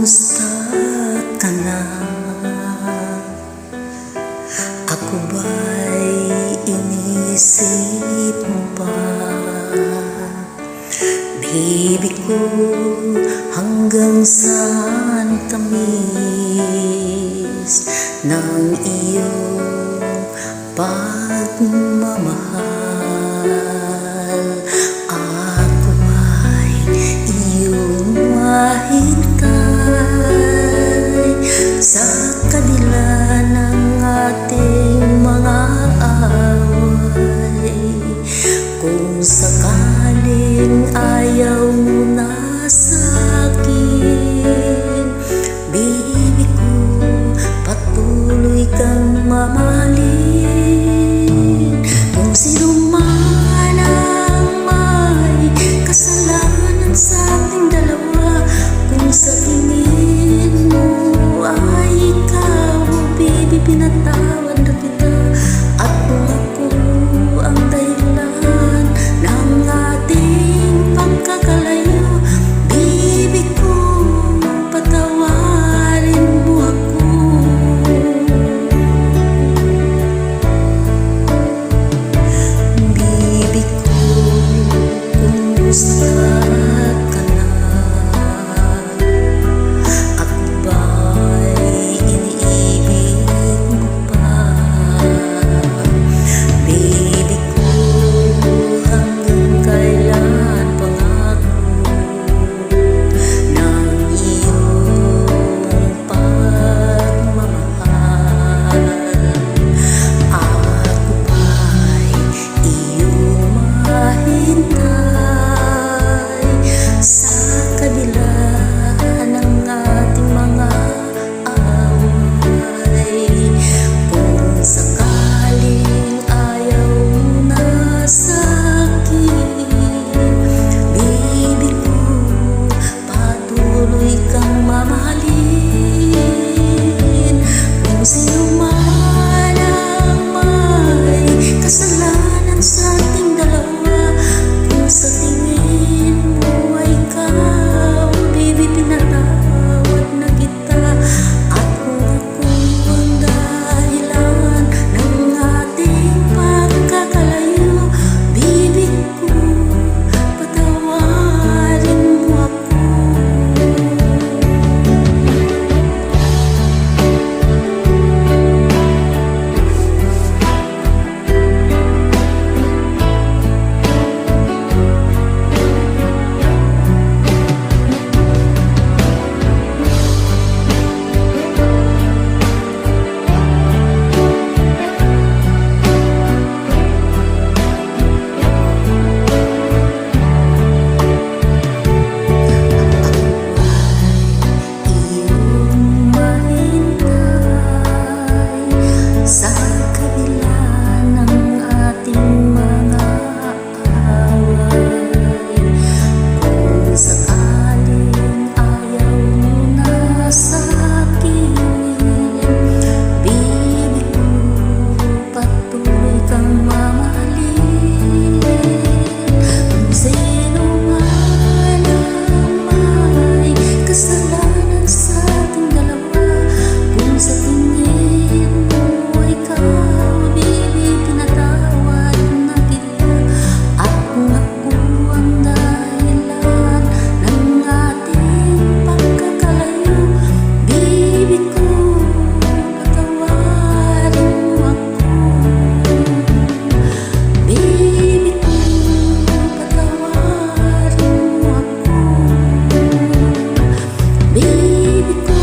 Kumusta ka na? Ako ba'y inisip mo pa? Baby ko, hanggang saan tamis ng iyong pagmamahal? Ako ay iyong mahintay sa kabila ng ating mga away. Kung sakaling ayaw mo na sa'kin, baby ko, patuloy kang mamahalin. Kung sino man ang may kasalanan sa ating dalawa, kung sa tingin mo ay ikaw, baby, pinatawad na kita. At kung ako ang dahilan ng ating pagkakalayo, baby ko, patawarin mo ako. Baby ko, kumusta ka na? Ako ba'y iniibig mo pa? Baby ko, hanggang kailan pangako ng iyong pagmamahal? Ako ba'y iyong mahintay sa kabila ng ating mga away? Kung sakaling ayaw mo na sa'kin, baby ko, patuloy kang mamahalin. Kung sino man ang may kasalanan sa ating dalawa, kung sa tingin mo ay ikaw, baby, pinatawad na kita. At kung ako ang dahilan ng ating pagkakalayo, baby ko, patawarin mo ako. Iyong mahintay sa kabila ng ating mga away. Kung sakaling ayaw mo na sa'kin, baby ko, patuloy kang mamahalin. Kung sino man ang may kasalanan sa ating dalawa, kung sa tingin mo ikaw, baby, pinatawad na kita. At kung ako ang dahilan ng ating pagkakalayo, baby ko, patawarin mo ako. Baby ko, patawarin mo ako. Baby ko,